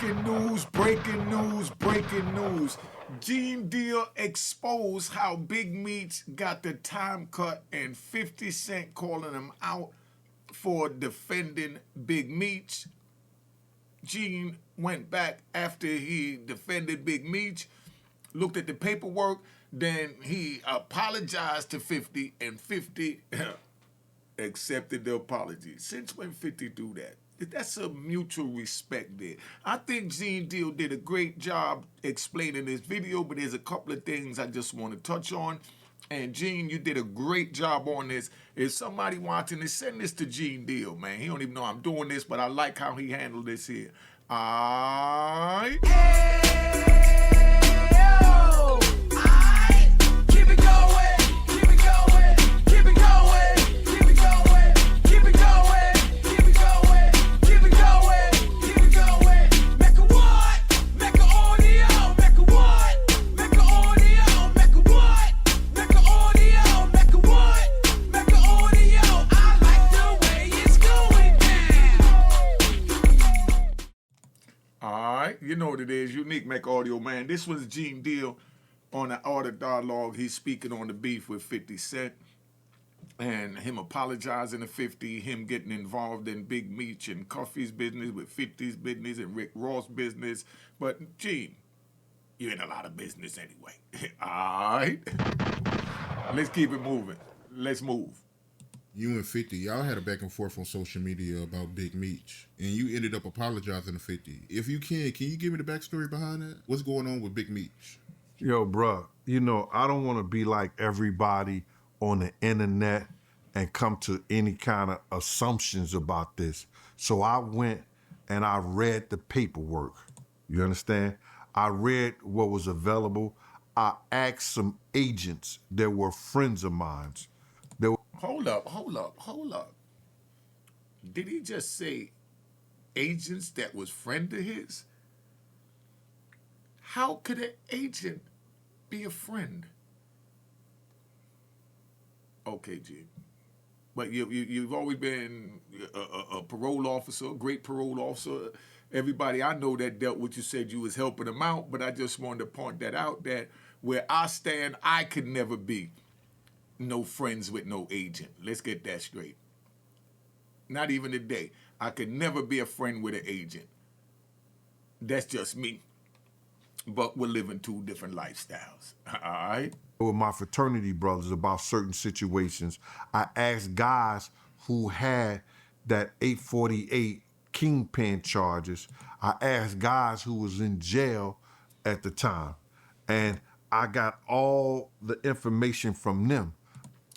Breaking news, breaking news, breaking news. Gene Deal exposed how Big Meech got the time cut and 50 Cent calling him out for defending Big Meech. Gene went back after he defended Big Meech, looked at the paperwork, then he apologized to 50 and 50 accepted the apology. Since when 50 do that? That's a mutual respect there. I think Gene Deal did a great job explaining this video, but there's a couple of things I just want to touch on. And Gene, you did a great job on this. If somebody watching this, send this to Gene Deal, man. He don't even know I'm doing this, but I like how he handled this here. Alright. You know what it is, Unique Mecca Audio, man. This was Gene Deal on the Art of Dialogue. He's speaking on the beef with 50 Cent and him apologizing to 50, him getting involved in Big Meech and Cuffy's business with 50's business and Rick Ross' business. But Gene, you're in a lot of business anyway. All right? Let's keep it moving. Let's move. You and 50, y'all had a back and forth on social media about Big Meech, and you ended up apologizing to 50. If you can you give me the backstory behind that? What's going on with Big Meech? Yo, bruh, you know, I don't want to be like everybody on the internet and come to any kind of assumptions about this. So I went and I read the paperwork. You understand? I read what was available. I asked some agents that were friends of mine. Hold up. Did he just say agents that was friend of his? How could an agent be a friend? Okay, Gene. But you've always been a parole officer, a great parole officer. Everybody I know that dealt with you said you was helping them out, but I just wanted to point that out, that where I stand, I could never be no friends with no agent. Let's get that straight. Not even today. I could never be a friend with an agent. That's just me. But we're living two different lifestyles. All right? With my fraternity brothers about certain situations, I asked guys who had that 848 kingpin charges. I asked guys who was in jail at the time. And I got all the information from them.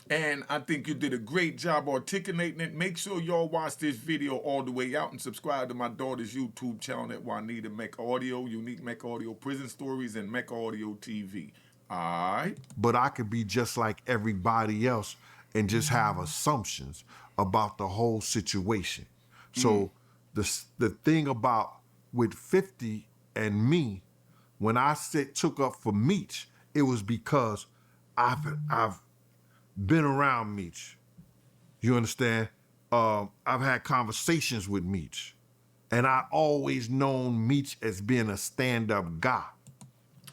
And I think you did a great job articulating it. Make sure y'all watch this video all the way out and subscribe to my daughter's YouTube channel at Juanita Mecca Audio, Unique Mecca Audio Prison Stories, and Mecca Audio TV. All right? But I could be just like everybody else and just have assumptions about the whole situation. So the thing about with 50 and me, when I took up for Meech, it was because I've been around Meech. You understand? I've had conversations with Meech. And I always known Meech as being a stand-up guy.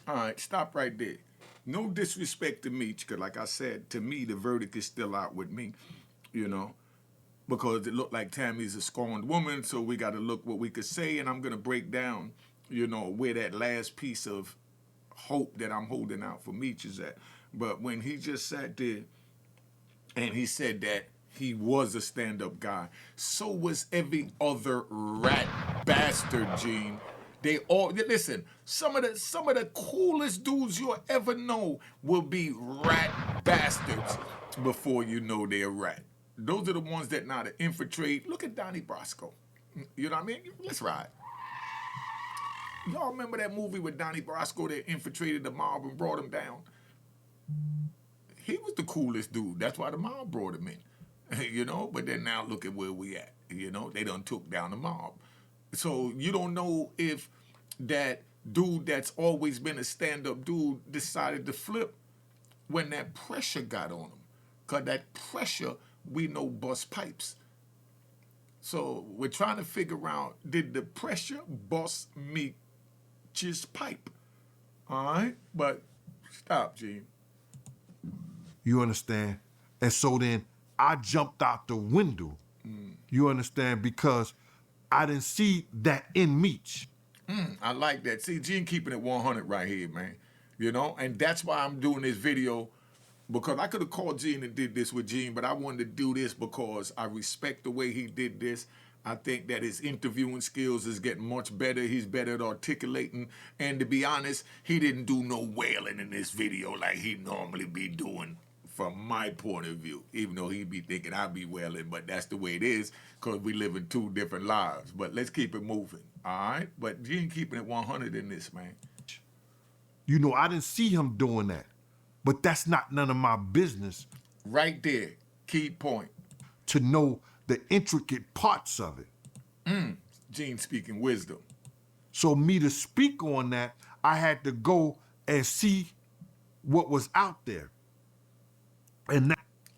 All right, stop right there. No disrespect to Meech, because like I said, to me, the verdict is still out with me, you know, because it looked like Tammy's a scorned woman, so we got to look what we could say, and I'm going to break down, you know, where that last piece of hope that I'm holding out for Meech is at. But when he just sat there and he said that he was a stand-up guy, so was every other rat bastard, Gene. They all, listen, some of the coolest dudes you'll ever know will be rat bastards before you know they're rat. Those are the ones that know how to infiltrate. Look at Donnie Brasco. You know what I mean? Let's ride. Y'all remember that movie with Donnie Brasco that infiltrated the mob and brought him down? He was the coolest dude. That's why the mob brought him in. You know, but then now look at where we at. You know, they done took down the mob. So you don't know if that dude that's always been a stand-up dude decided to flip when that pressure got on him. Because that pressure, we know, bust pipes. So we're trying to figure out, did the pressure bust Meech's pipe? All right, but stop, Gene. You understand? And so then I jumped out the window. You understand? Because I didn't see that in Meech. I like that. See, Gene keeping it 100 right here, man. You know, and that's why I'm doing this video, because I could have called Gene and did this with Gene, but I wanted to do this because I respect the way he did this. I think that his interviewing skills is getting much better. He's better at articulating. And to be honest, he didn't do no wailing in this video like he normally be doing from my point of view, even though he be thinking I be wailing, but that's the way it is because we live in two different lives. But let's keep it moving, all right? But Gene keeping it 100 in this, man. You know, I didn't see him doing that. But that's not none of my business. Right there, key point. To know the intricate parts of it. Gene speaking wisdom. So me to speak on that, I had to go and see what was out there.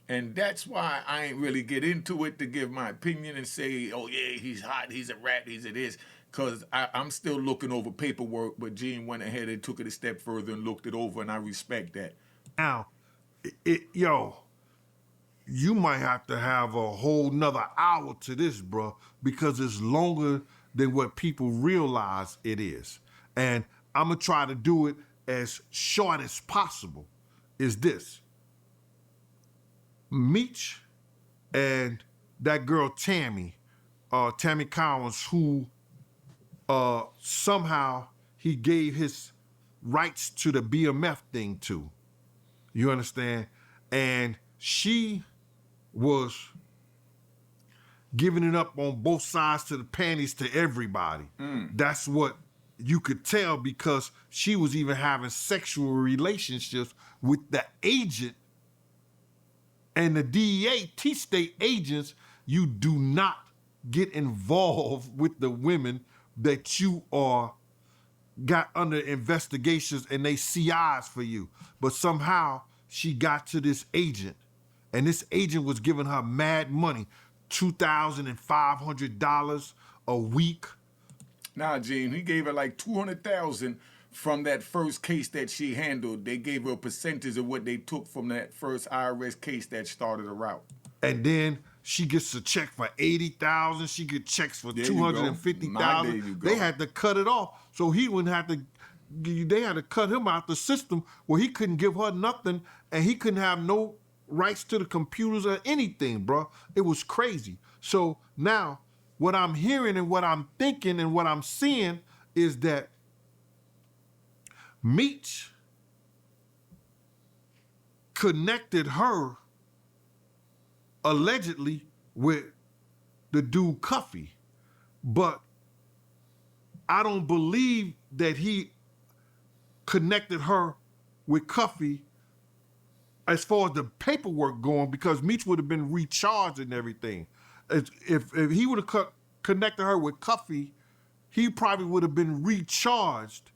And that's why I ain't really get into it to give my opinion and say, oh yeah, he's hot, he's a rat, he's a this. Because I'm still looking over paperwork, but Gene went ahead and took it a step further and looked it over, and I respect that. Now, yo, you might have to have a whole nother hour to this, bro, because it's longer than what people realize it is. And I'm going to try to do it as short as possible, is this. Meech and that girl Tammy Collins, who somehow he gave his rights to the BMF thing to. You understand? And she was giving it up on both sides to the panties to everybody. That's what you could tell, because she was even having sexual relationships with the agent. And the DEA, T-State agents, you do not get involved with the women that you are got under investigations and they CIs for you. But somehow she got to this agent, and this agent was giving her mad money, $2,500 a week. Nah, Gene, he gave her like $200,000 from that first case that she handled. They gave her a percentage of what they took from that first IRS case that started her out. And then she gets a check for $80,000. She get checks for $250,000. They had to cut it off, so he wouldn't have to. They had to cut him out the system where he couldn't give her nothing, and he couldn't have no rights to the computers or anything, bro. It was crazy. So now, what I'm hearing and what I'm thinking and what I'm seeing is that Meech connected her allegedly with the dude Cuffy, but I don't believe that he connected her with Cuffy as far as the paperwork going, because Meech would have been recharged and everything. If he would have connected her with Cuffy, he probably would have been recharged.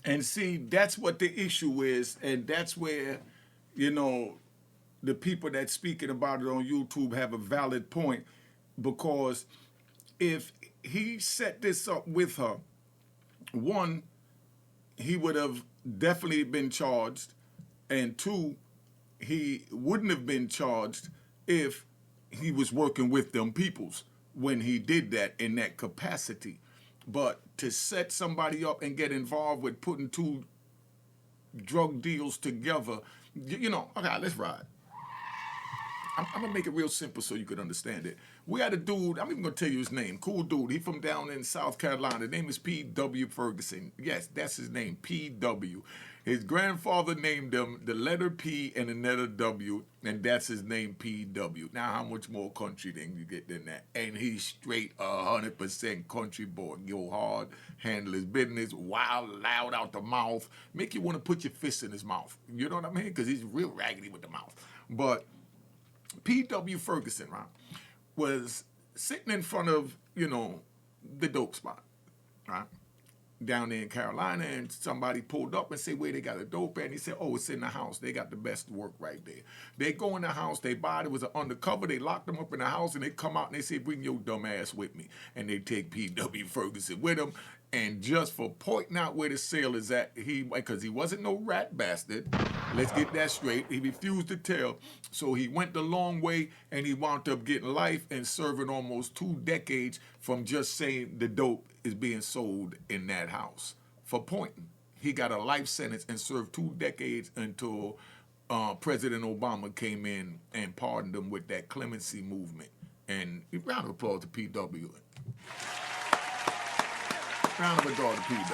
And see, that's what the issue is, and that's where, you know, the people that speaking about it on YouTube have a valid point, because if he set this up with her, one, he would have definitely been charged, and two, he wouldn't have been charged if he was working with them peoples when he did that in that capacity. But to set somebody up and get involved with putting two drug deals together, you know, okay, let's ride. I'm gonna make it real simple so you could understand it. We had a dude, I'm even gonna tell you his name, cool dude. He from down in South Carolina. His name is P.W. Ferguson. Yes, that's his name, P.W. His grandfather named him the letter P and the letter W, and that's his name, P.W. Now, how much more country than you get than that? And he's straight 100% country boy. Go hard, handle his business, wild, loud out the mouth, make you want to put your fist in his mouth. You know what I mean? Because he's real raggedy with the mouth. But P.W. Ferguson, right, was sitting in front of, you know, the dope spot, right? down there in Carolina, and somebody pulled up and said, where they got a dope at? And he said, oh, it's in the house. They got the best work right there. They go in the house, they buy it. It was an undercover. They locked them up in the house, and they come out and they say, bring your dumb ass with me. And they take P.W. Ferguson with them. And just for pointing out where the sale is at, because he wasn't no rat bastard. Let's get that straight. He refused to tell. So he went the long way, and he wound up getting life and serving almost 2 decades from just saying the dope is being sold in that house. For pointing. He got a life sentence and served 2 decades until President Obama came in and pardoned him with that clemency movement. And round of applause to P.W. Round of applause to P.W.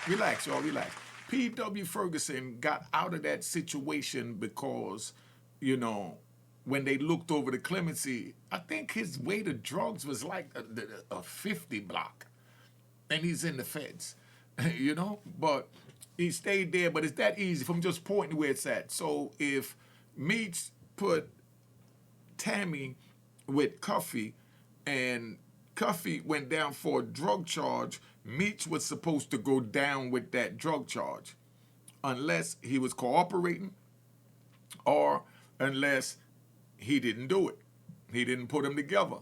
Relax, y'all, relax. P.W. Ferguson got out of that situation because, you know, when they looked over the clemency, I think his weight of drugs was like a 50 block. And he's in the feds, you know? But he stayed there, but it's that easy from just pointing where it's at. So if Meech put Tammy with Cuffy and Cuffy went down for a drug charge, Meech was supposed to go down with that drug charge unless he was cooperating or unless he didn't do it. He didn't put them together.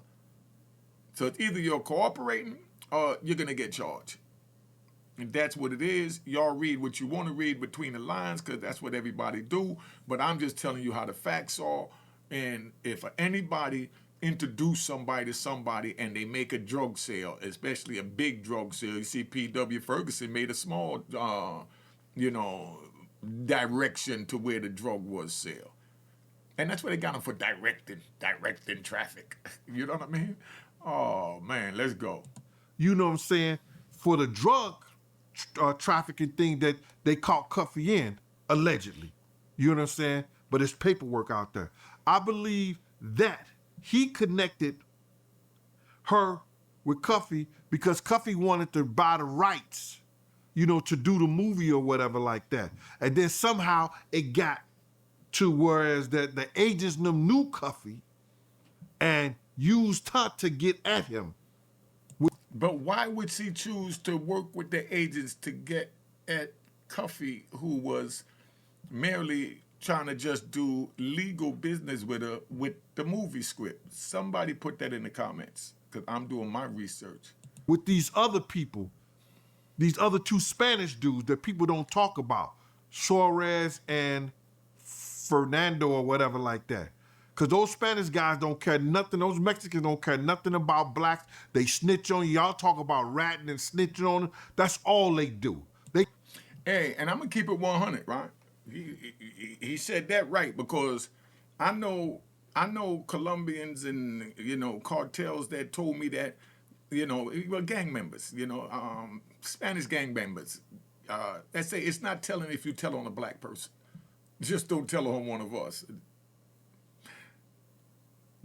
So it's either you're cooperating or you're going to get charged. And that's what it is. Y'all read what you want to read between the lines because that's what everybody do. But I'm just telling you how the facts are. And if anybody introduce somebody to somebody and they make a drug sale, especially a big drug sale. You see P.W. Ferguson made a small, direction to where the drug was sale. And that's what they got him for directing traffic. You know what I mean? Oh, man, let's go. You know what I'm saying? For the drug trafficking thing that they caught Cuffy in, allegedly. You know what I'm saying? But it's paperwork out there. I believe that he connected her with Cuffy because Cuffy wanted to buy the rights, you know, to do the movie or whatever like that. And then somehow it got to whereas that the agents knew Cuffy and used her to get at him. But why would she choose to work with the agents to get at Cuffy, who was merely trying to just do legal business with her with the movie script? Somebody put that in the comments because I'm doing my research. With these other people, these other 2 Spanish dudes that people don't talk about, Suarez and Fernando or whatever like that. Because those Spanish guys don't care nothing. Those Mexicans don't care nothing about blacks. They snitch on you. Y'all talk about ratting and snitching on them. That's all they do. Hey, and I'm going to keep it 100, right? He said that right because I know Colombians and, you know, cartels that told me that, you know, well, gang members, you know, Spanish gang members. They say it's not telling if you tell on a black person. Just don't tell on one of us.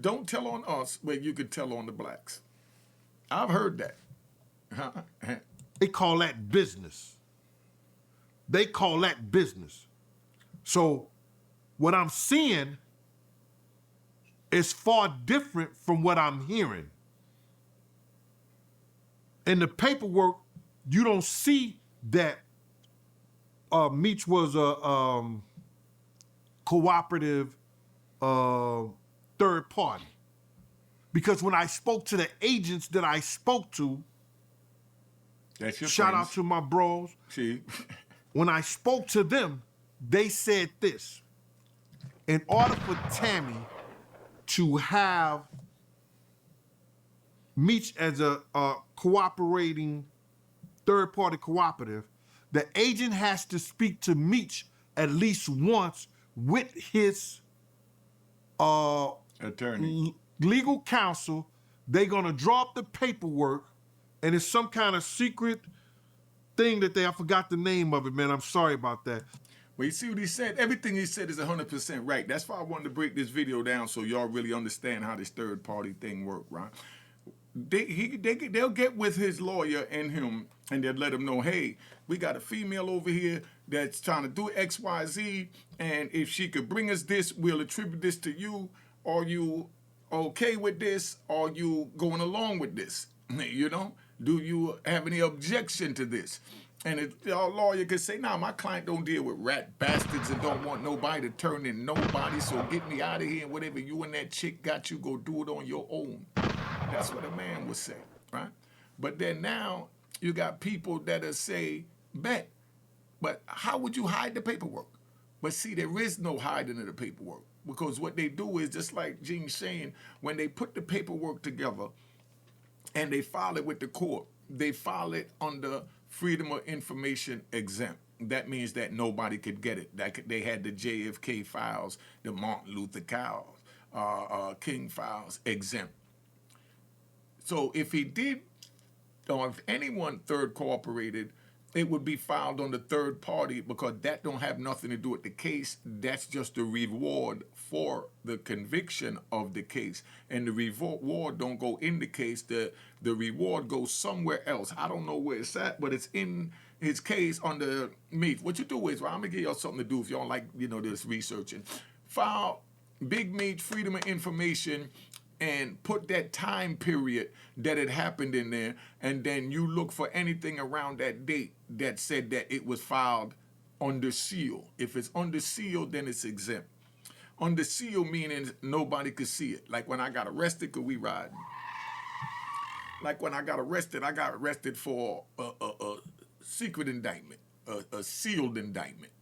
Don't tell on us where you could tell on the blacks. I've heard that. They call that business. They call that business. So what I'm seeing is far different from what I'm hearing. In the paperwork, you don't see that Meech was a cooperative third party. Because when I spoke to the agents that I spoke to, that's your shout friends. out to my bros. See? When I spoke to them, they said this. In order for Tammy to have Meech as a cooperating third-party cooperative, the agent has to speak to Meech at least once with his Attorney. Legal counsel. They're gonna draw up the paperwork, and it's some kind of secret thing that I forgot the name of it, man. I'm sorry about that. Well, you see what he said? Everything he said is 100% right. That's why I wanted to break this video down so y'all really understand how this third-party thing works, right? They'll get with his lawyer and him, and they'll let him know, hey, we got a female over here that's trying to do X, Y, Z, and if she could bring us this, we'll attribute this to you. Are you okay with this? Are you going along with this? You know? Do you have any objection to this? And the lawyer could say, nah, my client don't deal with rat bastards and don't want nobody to turn in nobody, so get me out of here, and whatever you and that chick got, you go do it on your own. That's what a man would say, right? But then now you got people that'll say, bet, but how would you hide the paperwork? But see, there is no hiding of the paperwork, because what they do is, just like Gene's saying, when they put the paperwork together and they file it with the court, they file it under Freedom of Information exempt. That means that nobody could get it. They had the JFK files, the Martin Luther King files exempt. So if he did, or if anyone third cooperated, it would be filed on the third party, because that don't have nothing to do with the case. That's just the reward for the conviction of the case. And the reward don't go in the case. The reward goes somewhere else. I don't know where it's at, but it's in his case under Meech. What you do is, well, I'm going to give y'all something to do if y'all like, this researching. File Big Meech Freedom of Information and put that time period that it happened in there, and then you look for anything around that date that said that it was filed under seal. If it's under seal, then it's exempt. Under seal meaning nobody could see it. Like when I got arrested, could we ride? Like when I got arrested for a secret indictment, a sealed indictment,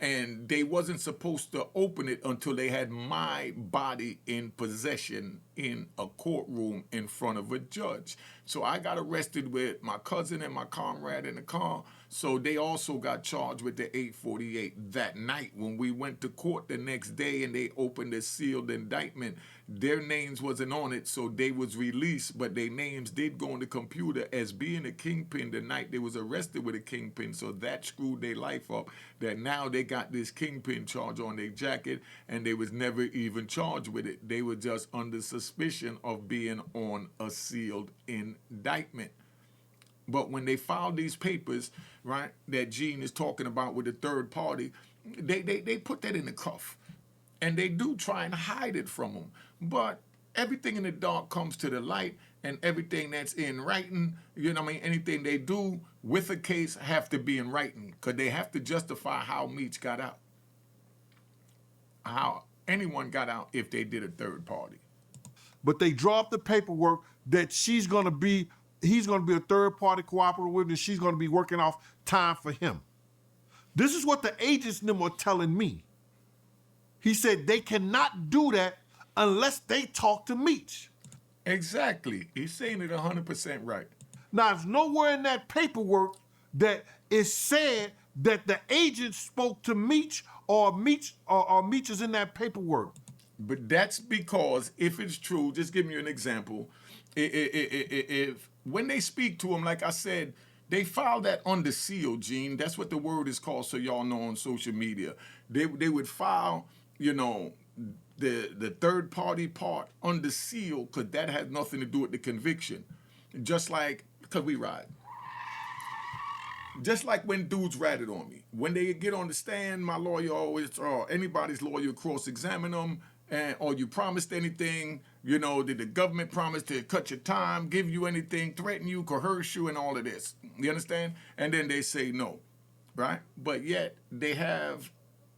and they wasn't supposed to open it until they had my body in possession in a courtroom in front of a judge. So I got arrested with my cousin and my comrade in the car. So they also got charged with the 848 that night. When we went to court the next day and they opened a sealed indictment, their names wasn't on it, so they was released, but their names did go on the computer as being a kingpin the night they was arrested with a kingpin. So that screwed their life up, that now they got this kingpin charge on their jacket, and they was never even charged with it. They were just under suspicion of being on a sealed indictment. But when they filed these papers, right, that Gene is talking about with the third party, they put that in the cuff. And they do try and hide it from them. But everything in the dark comes to the light, and everything that's in writing, anything they do with a case have to be in writing, because they have to justify how Meech got out. How anyone got out if they did a third party. But they draw up the paperwork that he's going to be a third party cooperative with, and she's going to be working off time for him. This is what the agents them are telling me. He said they cannot do that unless they talk to Meech. Exactly. He's saying it 100% right. Now, there's nowhere in that paperwork that is said that the agent spoke to Meech or Meech is in that paperwork. But that's because, if it's true, just give me an example. If when they speak to him, like I said, they file that under seal, Gene. That's what the word is called, so y'all know on social media. They would file, the third party part under seal, because that has nothing to do with the conviction. Just like, because we ride. Just like when dudes ratted on me. When they get on the stand, my lawyer always, or anybody's lawyer, cross-examine them, or you promised anything, did the government promise to cut your time, give you anything, threaten you, coerce you, and all of this. You understand? And then they say no, right? But yet they have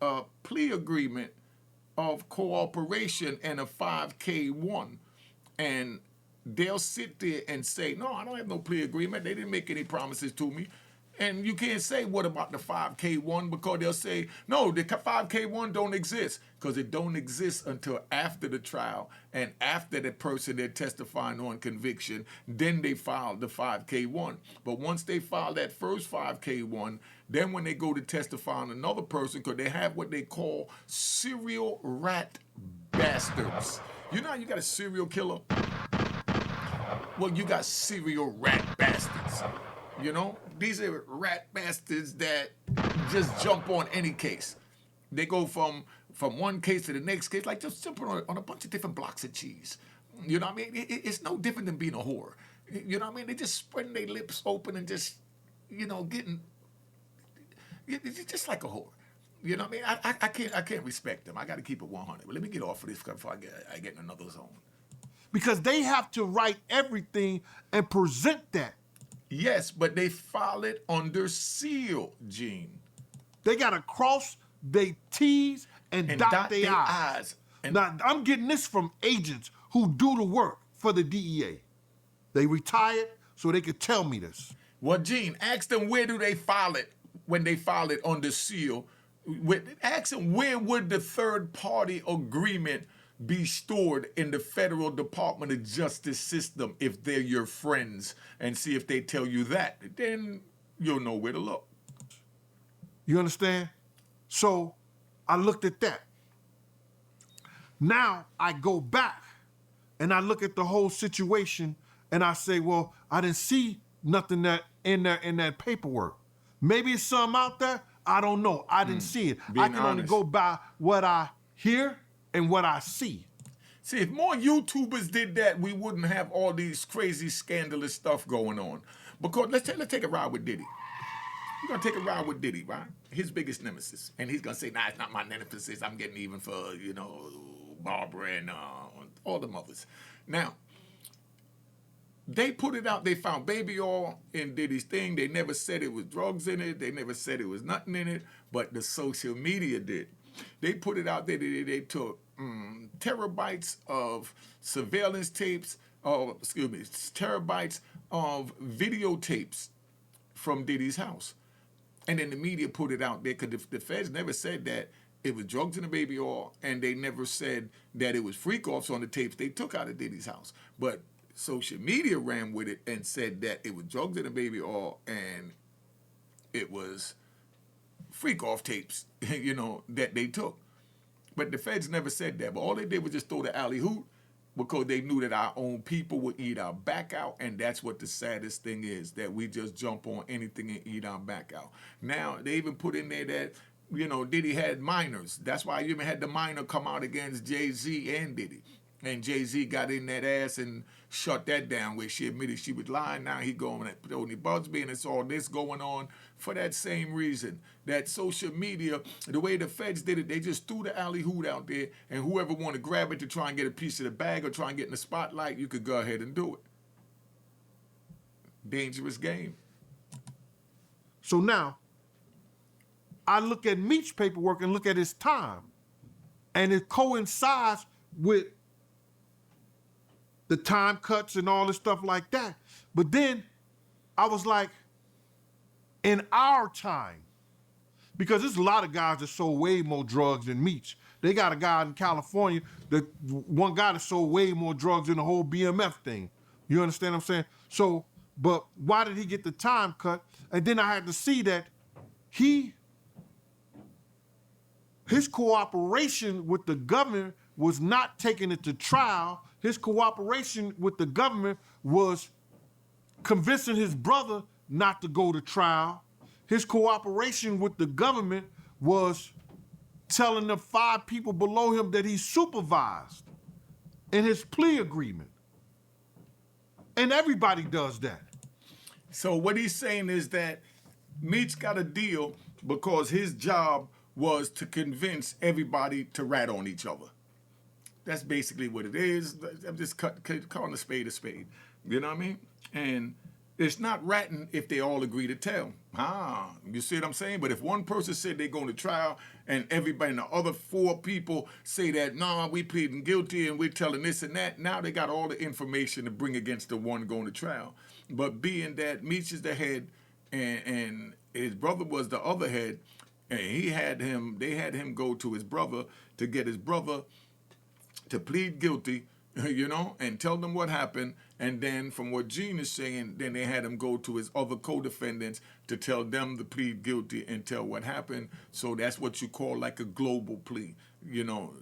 a plea agreement of cooperation and a 5K1. And they'll sit there and say, no, I don't have no plea agreement. They didn't make any promises to me. And you can't say, what about the 5K1? Because they'll say, no, the 5K1 don't exist. Because it don't exist until after the trial and after the person they're testifying on conviction, then they file the 5K1. But once they file that first 5K1, then when they go to testify on another person, because they have what they call serial rat bastards. You know how you got a serial killer? Well, you got serial rat bastards. These are rat bastards that just jump on any case. They go from one case to the next case, like just jumping on a bunch of different blocks of cheese. You know what I mean? It's no different than being a whore. You know what I mean? They just spreading their lips open and just, getting, it's just like a whore. You know what I mean? I can't respect them. I got to keep it 100. But let me get off of this before I get in another zone. because they have to write everything and present that. Yes, but they file it under seal, Gene. They got to cross their T's and dot their I's. And now, I'm getting this from agents who do the work for the DEA. They retired so they could tell me this. well, Gene, ask them where do they file it when they file it under seal. Ask them where would the third-party agreement be stored in the federal Department of Justice system if they're your friends, and see if they tell you that. Then you'll know where to look. You understand? So I looked at that. Now I go back and I look at the whole situation and I say, well, I didn't see nothing that in that paperwork. Maybe it's something out there. I don't know. I didn't see it. I can only go by what I hear and what I see. See, if more YouTubers did that, we wouldn't have all these crazy, scandalous stuff going on. Because let's take a ride with Diddy. We're gonna take a ride with Diddy, right? His biggest nemesis, and he's gonna say, "Nah, it's not my nemesis. I'm getting even for Barbara and all the mothers." Now, they put it out. They found baby oil in Diddy's thing. They never said it was drugs in it. They never said it was nothing in it. But the social media did. They put it out there. They took terabytes of surveillance tapes. Terabytes of videotapes from Diddy's house. And then the media put it out there because the feds never said that it was drugs in the baby oil, and they never said that it was freak-offs on the tapes they took out of Diddy's house. But social media ran with it and said that it was drugs in the baby oil and it was freak-off tapes, that they took. But the feds never said that. But all they did was just throw the alley-hoop because they knew that our own people would eat our back out, and that's what the saddest thing is, that we just jump on anything and eat our back out. Now, they even put in there that, Diddy had minors. That's why you even had the minor come out against Jay-Z and Diddy. And Jay-Z got in that ass and shut that down where she admitted she was lying. Now he going at Tony Busby, and it's all this going on for that same reason. That social media, the way the feds did it, they just threw the alley-hoop out there, and whoever wanted to grab it to try and get a piece of the bag or try and get in the spotlight, you could go ahead and do it. Dangerous game. So now, I look at Meech's paperwork and look at his time, and it coincides with the time cuts and all this stuff like that. But then I was like, in our time, because there's a lot of guys that sold way more drugs than Meech. They got a guy in California, one guy that sold way more drugs than the whole BMF thing. You understand what I'm saying? So, but why did he get the time cut? And then I had to see that his cooperation with the government was not taking it to trial. His cooperation with the government was convincing his brother not to go to trial. His cooperation with the government was telling the 5 people below him that he supervised in his plea agreement. And everybody does that. So what he's saying is that Meech got a deal because his job was to convince everybody to rat on each other. That's basically what it is. I'm just calling a spade a spade. You know what I mean? And it's not ratting if they all agree to tell. You see what I'm saying? But if one person said they're going to trial and everybody and the other 4 people say that, nah, we pleading guilty and we're telling this and that, now they got all the information to bring against the one going to trial. But being that Meech is the head and his brother was the other head, and they had him go to his brother to get his brother to plead guilty, and tell them what happened. And then from what Gene is saying, then they had him go to his other co-defendants to tell them to plead guilty and tell what happened. So that's what you call like a global plea.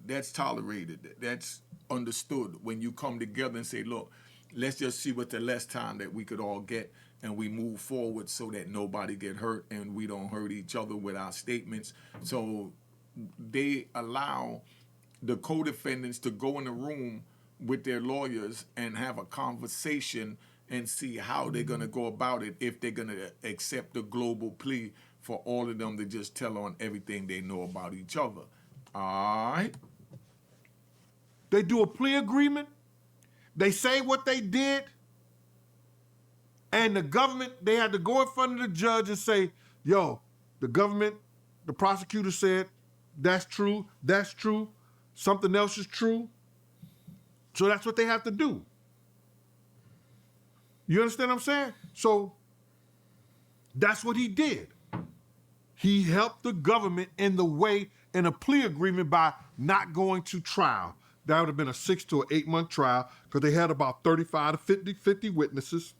That's tolerated. That's understood when you come together and say, look, let's just see what the less time that we could all get, and we move forward so that nobody get hurt and we don't hurt each other with our statements. So they allow the co-defendants to go in the room with their lawyers and have a conversation and see how they're going to go about it, if they're going to accept the global plea for all of them to just tell on everything they know about each other. All right? They do a plea agreement. they say what they did, and the government, they had to go in front of the judge and say, yo, the government, the prosecutor said, that's true, something else is true. So that's what they have to do. You understand what I'm saying? So that's what he did. He helped the government in a plea agreement by not going to trial. That would have been a 6 to 8 month trial because they had about 35 to 50 witnesses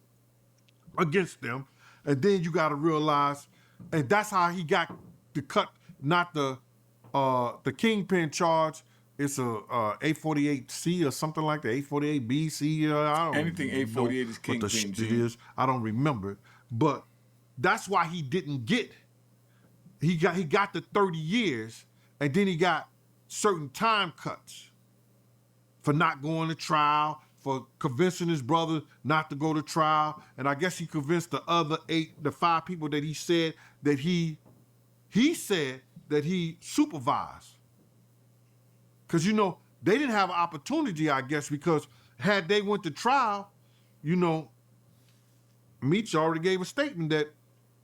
against them. And then you got to realize, and that's how he got the cut, not the kingpin charge. It's a 848C or something like that, 848B, C. I don't Anything know 848 is what kingpin, the shit G. is. I don't remember it. But that's why he didn't get. He got the 30 years, and then he got certain time cuts for not going to trial, for convincing his brother not to go to trial. And I guess he convinced the 5 people that he said that he said that he supervised. Because, you know, they didn't have an opportunity, I guess, because had they went to trial, you know, Meech already gave a statement that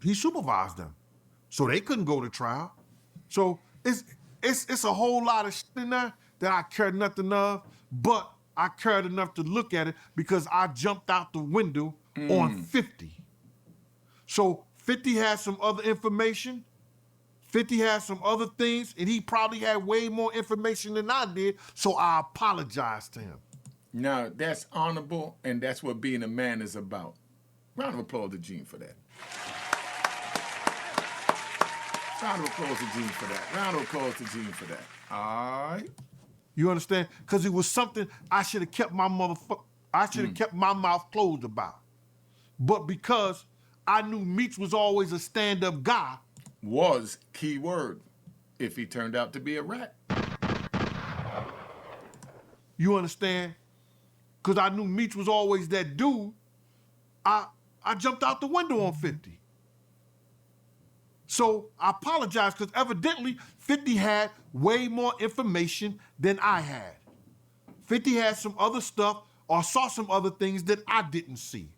he supervised them. So they couldn't go to trial. So it's a whole lot of shit in there that I cared nothing of, but I cared enough to look at it because I jumped out the window on 50. So 50 has some other information. 50 has some other things, and he probably had way more information than I did, so I apologize to him. Now, that's honorable, and that's what being a man is about. Round of applause to Gene for that. Round of applause to Gene for that. Round of applause to Gene for that. All right. You understand? Because it was something I should have kept my kept my mouth closed about. But because I knew Meech was always a stand-up guy. Was key word if he turned out to be a rat. You understand? Because I knew Meech was always that dude. I jumped out the window on 50. So I apologize because evidently 50 had way more information than I had. 50 had some other stuff or saw some other things that I didn't see.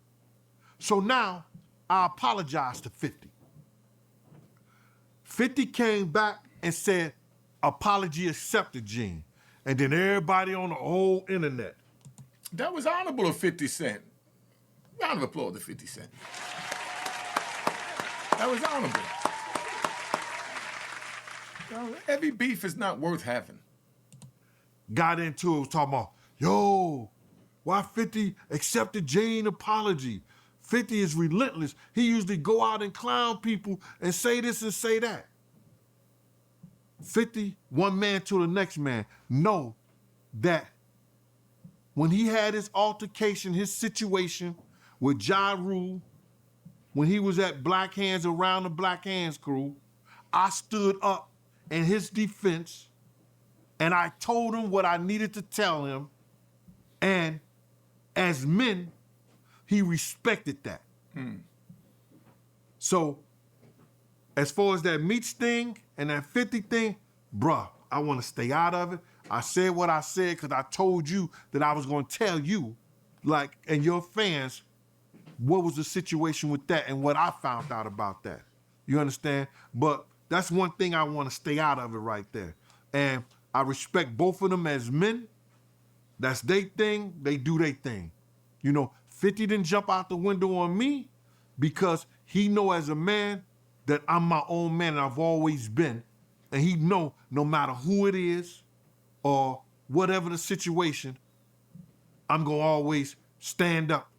So now I apologize to 50. 50 came back and said, apology accepted, Gene. And then everybody on the whole internet. That was honorable of 50 Cent. Round of applause to 50 Cent. That was honorable. Every beef is not worth having. Got into it, was talking about, yo, why 50 accepted Gene apology? 50 is relentless. He usually go out and clown people and say this and say that. 50, one man to the next man, know that when he had his altercation, his situation with Ja Rule, when he was at Black Hands, around the Black Hands crew, I stood up in his defense and I told him what I needed to tell him. And as men, he respected that. So, as far as that Meech thing and that 50 thing, bruh, I want to stay out of it. I said what I said because I told you that I was going to tell you, like, and your fans, what was the situation with that and what I found out about that. You understand? But that's one thing I want to stay out of it right there. And I respect both of them as men. That's their thing. They do their thing. You know, 50 didn't jump out the window on me because he know as a man that I'm my own man and I've always been. And he know no matter who it is or whatever the situation, I'm going to always stand up.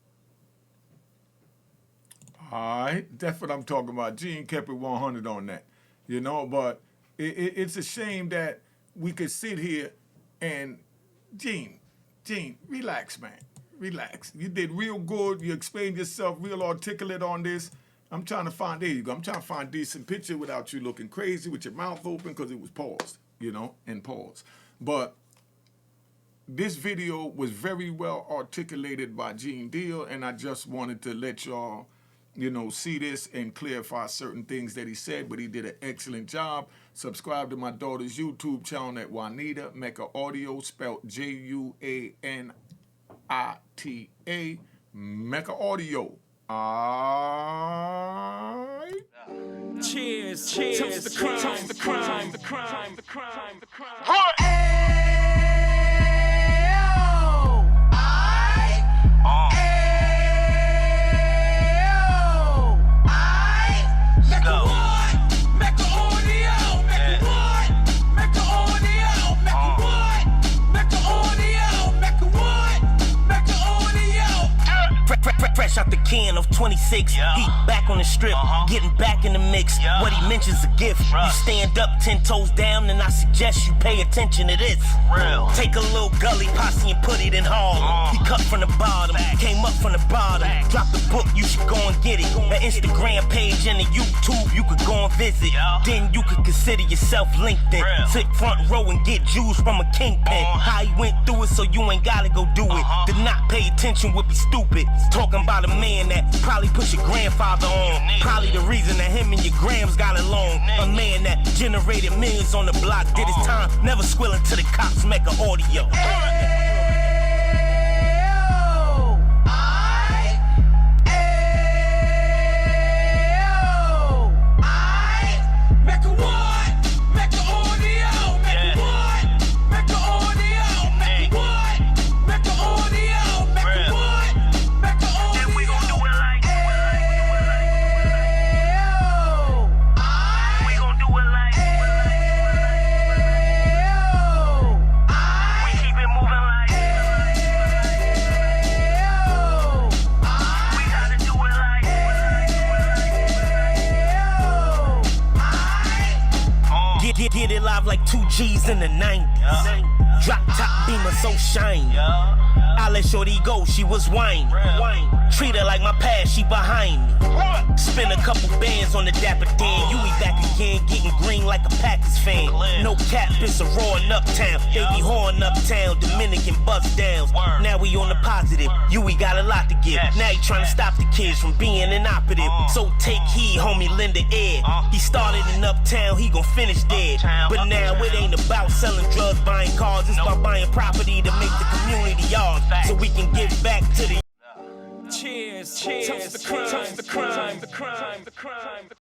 All right. That's what I'm talking about. Gene kept it 100 on that. You know, but it's a shame that we could sit here and, Gene, relax, man. Relax. You did real good. You explained yourself real articulate on this. I'm trying to find, there you go. I'm trying to find a decent picture without you looking crazy with your mouth open because it was paused, you know, and paused. But this video was very well articulated by Gene Deal, and I just wanted to let y'all, you know, see this and clarify certain things that he said, but he did an excellent job. Subscribe to my daughter's YouTube channel at Juanita Mecca Audio, spelled Juanita ITA, Mecca Audio. Cheers, cheers, toast the crime, toast the crime, the crime, the crime, the crime. Fresh out the can of 26, he back on the strip, getting back in the mix. What he mentions a gift. You stand up 10 toes down, and I suggest you pay attention to this. Take a little gully posse and put it in Harlem. He cut from the bottom, came up from the bottom. Drop the book, you should go and get it. The Instagram page and the YouTube, you could go and visit. Then you could consider yourself LinkedIn. Sit front row and get Jews from a kingpin. How he went through it, so you ain't gotta go do it. To not pay attention would be stupid. Talking about a man that probably put your grandfather on. Probably the reason that him and your grams got along. A man that generated millions on the block, did his time, never squilling to the cops, Mecca Audio. Get it live like 2 G's in the 90s. Drop top beamer so shiny. I let shorty go, she was whining. Treat her like my past, she behind me. Spend a couple bands on the Dapper Dan. You be back again, getting green like a Packers fan. No cap, it's a roaring uptown. They be horn uptown, Dominican bust downs. Now we on the positive, we got a lot to give. Now he trying to stop the kids from being inoperative. So take heed, homie, lend a ear. He started in uptown, he gon' finish dead. But now it ain't about selling drugs, buying cars. It's about buying property to make the community yours, so we can give back to the. Cheers, cheers, toast the crime, the crime, the crime, the crime.